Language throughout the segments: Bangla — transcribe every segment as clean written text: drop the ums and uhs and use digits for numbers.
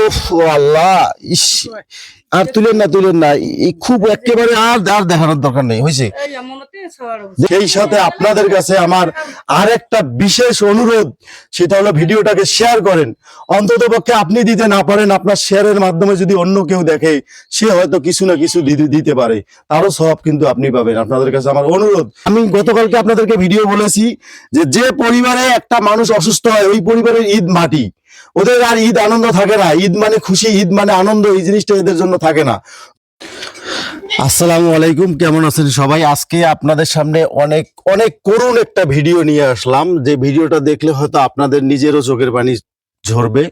ওফ আল্লাহ, ইস, আর তুলেন না, খুব একেবারে আর দেখানোর দরকার নেই, হয়েছে। সেই সাথে আপনাদের কাছে আমার আর একটা বিশেষ অনুরোধ, সেটা হলো ভিডিওটাকে শেয়ার করেন। অন্তত পক্ষে আপনি দিতে না পারেন, আপনার শেয়ারের মাধ্যমে যদি অন্য কেউ দেখে, সে হয়তো কিছু না কিছু দিতে পারে, তারও সব কিন্তু আপনি পাবেন। আপনাদের কাছে আমার অনুরোধ, আমি গতকালকে আপনাদেরকে ভিডিও বলেছি যে পরিবারে একটা মানুষ অসুস্থ হয়, ওই পরিবারের ঈদ মাটি, ওদের আর ঈদ আনন্দ থাকে না। ঈদ মানে খুশি, ঈদ মানে আনন্দ, এই জিনিসটা এদের জন্য থাকে না। আসসালামু আলাইকুম, কেমন আছেন সবাই? আজকে আপনাদের সামনে অনেক অনেক করুণ একটা ভিডিও নিয়ে আসলাম, যে ভিডিওটা দেখলে হয়তো আপনাদের নিজেরও চোখের পানি ঝরবে।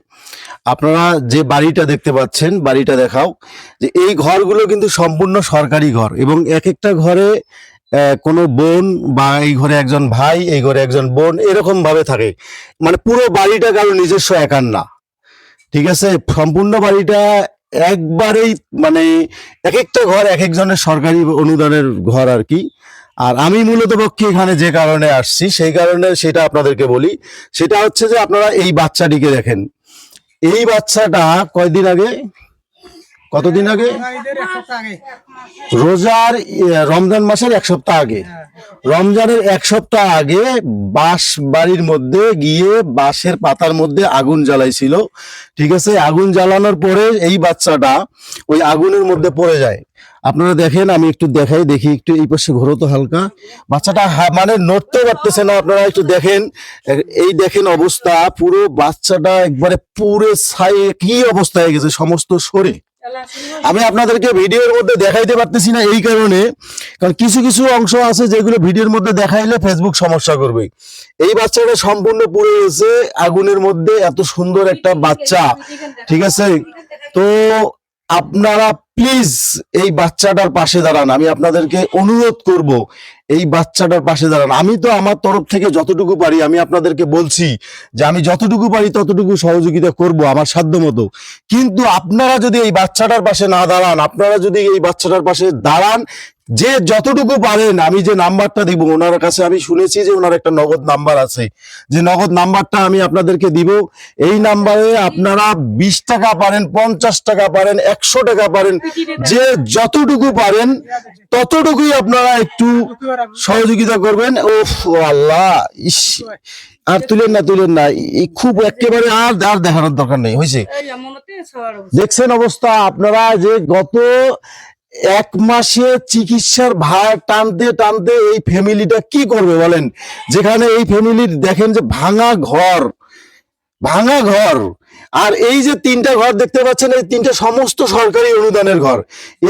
আপনারা যে বাড়িটা দেখতে পাচ্ছেন, বাড়িটা দেখাও, যে এই ঘরগুলো কিন্তু সম্পূর্ণ সরকারি ঘর, এবং এক একটা ঘরে কোনো বোন বা এই ঘরে একজন ভাই, এই ঘরে একজন বোন, এরকম ভাবে থাকে। মানে পুরো বাড়িটা কারো নিজস্ব একার না, ঠিক আছে? সম্পূর্ণ বাড়িটা একবারেই মানে এক একটা ঘর এক একজনের সরকারি অনুদানের ঘর আর কি। আর আমি মূলত পক্ষে এখানে যে কারণে আসছি, সেই কারণে সেটা আপনাদেরকে বলি। সেটা হচ্ছে যে আপনারা এই বাচ্চাটিকে দেখেন। এই বাচ্চাটা কতদিন আগে, রমজান মাসের 1 সপ্তাহ আগে, রমজানের 1 সপ্তাহ আগে বাঁশ বাড়ির মধ্যে গিয়ে বাঁশের পাতার মধ্যে আগুন জ্বালাইছিল, ঠিক আছে? আগুন জ্বালানোর পরে এই বাচ্চাটা ওই আগুনের মধ্যে পড়ে যায়। আপনারা দেখেন, আমি একটু দেখি একটু এই পাশে ঘোরো তো হালকা। বাচ্চাটা মানে নড়তে পারতেছে না, আপনারা একটু দেখেন। এই দেখেন অবস্থা, পুরো বাচ্চাটা একবারে পুরো কি অবস্থা হয়ে গেছে সমস্ত সরে। আমি আপনাদেরকে ভিডিওর মধ্যে দেখাইতে পারতেছি না এই কারণে, কারণ কিছু কিছু অংশ আছে যেগুলো ভিডিওর মধ্যে দেখাইলে ফেসবুক সমস্যা করবে। এই বাচ্চাটা সম্পূর্ণ পুড়ে গেছে আগুনের মধ্যে, এত সুন্দর একটা বাচ্চা, ঠিক আছে? তো আপনারা প্লিজ এই বাচ্চাটার পাশে দাঁড়ান, আমি আপনাদেরকে অনুরোধ করব, এই বাচ্চাটার পাশে দাঁড়ান। আমি তো আমার তরফ থেকে যতটুকু পারি আমি আপনাদেরকে বলছি যে আমি যতটুকু পারি ততটুকু সহযোগিতা করব আমার সাধ্য মতো। কিন্তু আপনারা যদি এই বাচ্চাটার পাশে না দাঁড়ান, আপনারা যদি এই বাচ্চাটার পাশে দাঁড়ান, যে যতটুকু পারেন, আমি যে নাম্বারটা দিব ওনার কাছে, আমি শুনেছি যে ওনার একটা নগদ নাম্বার আছে, যে নগদ নাম্বারটা আমি আপনাদেরকে দিব। এই নাম্বারে আপনারা 20 টাকা পারেন, 50 টাকা পারেন, 100 টাকা পারেন, যে যতটুকু পারেন ততটুকুই আপনারা একটু সহযোগিতা করবেন। ওফ আল্লাহ, ইস, আর তুলেন না, খুব একেবারে আর দেখানোর দরকার নেই, হয়েছে। দেখছেন অবস্থা আপনারা, যে গত 1 মাসে চিকিৎসার ভার টানতে টানতে এই ফ্যামিলিটা কি করবে বলেন? যেখানে এই ফ্যামিলির দেখেন যে ভাঙা ঘর, আর এই যে 3টা ঘর দেখতে পাচ্ছেন, এই 3টা সমস্ত সরকারি অনুদানের ঘর।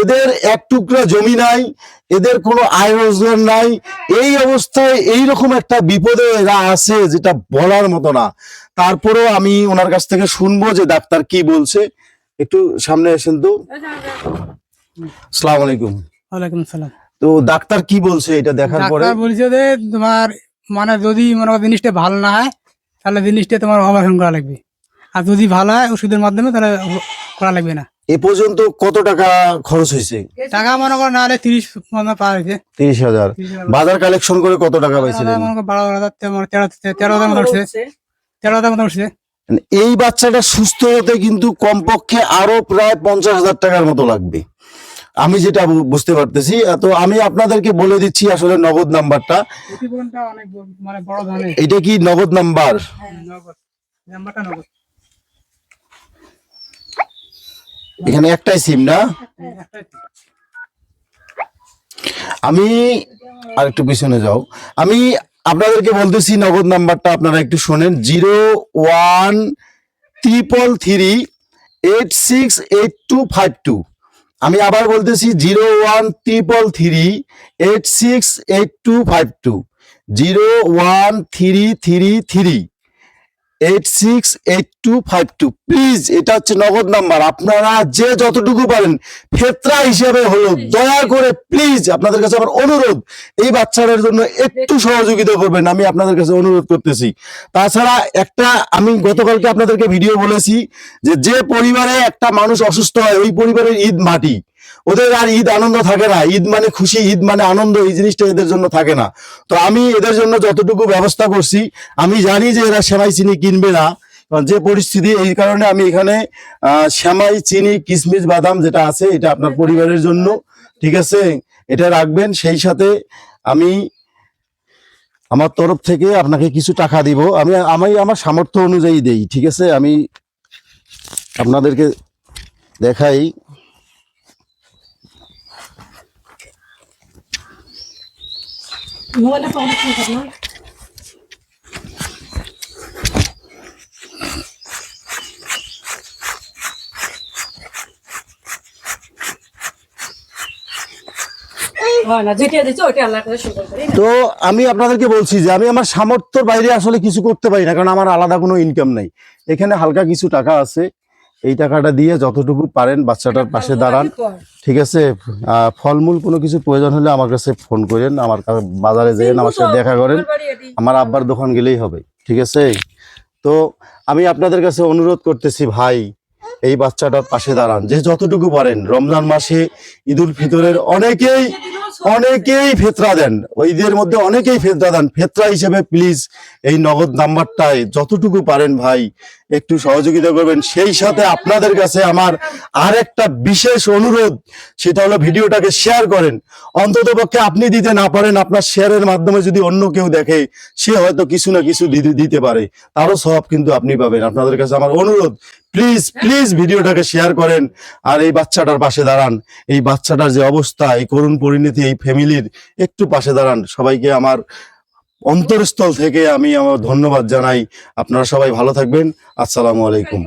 এদের এক টুকরা জমি নাই, এদের কোনো আয় রোজগার নাই। এই অবস্থায় এইরকম একটা বিপদে এরা আছে যেটা বলার মতো না। তারপরেও আমি ওনার কাছ থেকে শুনবো যে ডাক্তার কি বলছে। একটু সামনে আসেন তো। আসসালামু আলাইকুম। ওয়ালাইকুম আসসালাম। তো ডাক্তার কি বলছে এটা দেখার পরে? ডাক্তার বলছে যে তোমার মানে যদি মনে করো জিনিসটা ভালো না হয়, তাহলে জিনিসটা তোমার অপারেশন করা লাগবে, আর যদি ভালো হয় ওষুধের মাধ্যমে, তাহলে করা লাগবে না। এ পর্যন্ত কত টাকা খরচ হয়েছে? টাকা মনে করো না হলে 30 পার হয়েছে। 30,000। বাজার কালেকশন করে কত টাকা পাইছিলেন? 12,000 মতো উঠছে। 13,000 মতো উঠছে। এই বাচ্চাটা সুস্থ হতে কিন্তু কমপক্ষে আরো প্রায় 50,000 টাকার মতো লাগবে, আমি যেটা বুঝতে পারতেছি। তো আমি আপনাদেরকে বলে দিচ্ছি আসলে নগদ নাম্বারটা। এটা কি নগদ নাম্বার? এখানে একটাই সিম না? আমি আর একটু পিছনে যাও, আমি আপনাদেরকে বলতেছি নগদ নাম্বারটা, আপনারা একটু শোনেন। 0133386825। আমি আবার বলতেছি 0133386825, 0133386825। প্লিজ, এটা হচ্ছে নগদ নাম্বার। আপনারা যে যতটুকু পারেন ফেতরা হিসেবে হলো, দয়া করে প্লিজ আপনাদের কাছে আমার অনুরোধ, এই বাচ্চাদের জন্য একটু সহযোগিতা করবেন, আমি আপনাদের কাছে অনুরোধ করতেছি। তাছাড়া আমি গতকালকে আপনাদেরকে ভিডিও বলেছি যে পরিবারে একটা মানুষ অসুস্থ হয়, ওই পরিবারের ঈদ মাটি, ওদের আর ঈদ আনন্দ থাকে না। ঈদ মানে খুশি, ঈদ মানে আনন্দ, এই জিনিসটা এদের জন্য থাকে না। তো আমি এদের জন্য যতটুকু ব্যবস্থা করছি, আমি জানি যে এরা সেমাই চিনি কিনবে না, কারণ যে পরিস্থিতি, এই কারণে আমি এখানে শ্যামাই, চিনি, কিশমিশ, বাদাম যেটা আছে এটা আপনার পরিবারের জন্য, ঠিক আছে, এটা রাখবেন। সেই সাথে আমি আমার তরফ থেকে আপনাকে কিছু টাকা দিব, আমি আমার সামর্থ্য অনুযায়ী দেই, ঠিক আছে। আমি আপনাদেরকে দেখাই, তো আমি আপনাদেরকে বলছি যে আমি আমার সামর্থ্যের বাইরে আসলে কিছু করতে পারি না, কারণ আমার আলাদা কোনো ইনকাম নাই। এখানে হালকা কিছু টাকা আছে, এই টাকাটা দিয়ে যতটুকু পারেন বাচ্চাটার পাশে দাঁড়ান, ঠিক আছে। ফলমূল কোনো কিছু প্রয়োজন হলে আমার কাছে ফোন করেন, আমার বাজারে যেন আমার সাথে দেখা করেন, আমার আব্বার দোকান গেলেই হবে, ঠিক আছে। তো আমি আপনাদের কাছে অনুরোধ করতেছি ভাই, এই বাচ্চাটার পাশে দাঁড়ান, যে যতটুকু পারেন। রমজান মাসে ঈদুল ফিতরের অনেকেই ফেতরা দেন, ঈদের মধ্যে অনেকেই ফেতরা দেন, ফেতরা হিসেবে প্লিজ এই নগদ নাম্বারটায় যতটুকু পারেন ভাই একটু সহযোগিতা করবেন। সেই সাথে আপনাদের কাছে আমার আর একটা বিশেষ অনুরোধ, সেটা হলো ভিডিওটাকে শেয়ার করেন। অন্ততপক্ষে আপনি দিতে না পারেন, আপনার শেয়ারের মাধ্যমে যদি অন্য কেউ দেখে, সে হয়তো কিছু না কিছু দিতে পারে, তারও সওয়াব কিন্তু আপনি পাবেন। আপনাদের কাছে আমার অনুরোধ, প্লিজ প্লিজ ভিডিওটাকে শেয়ার করেন, আর এই বাচ্চাটার পাশে দাঁড়ান। এই বাচ্চাটার যে অবস্থা, এই করুণ পরিণতি, এই ফ্যামিলির একটু পাশে দাঁড়ান। সবাইকে আমার অন্তরস্থল থেকে আমি আমার ধন্যবাদ জানাই। আপনারা সবাই ভালো থাকবেন। আসসালামু আলাইকুম।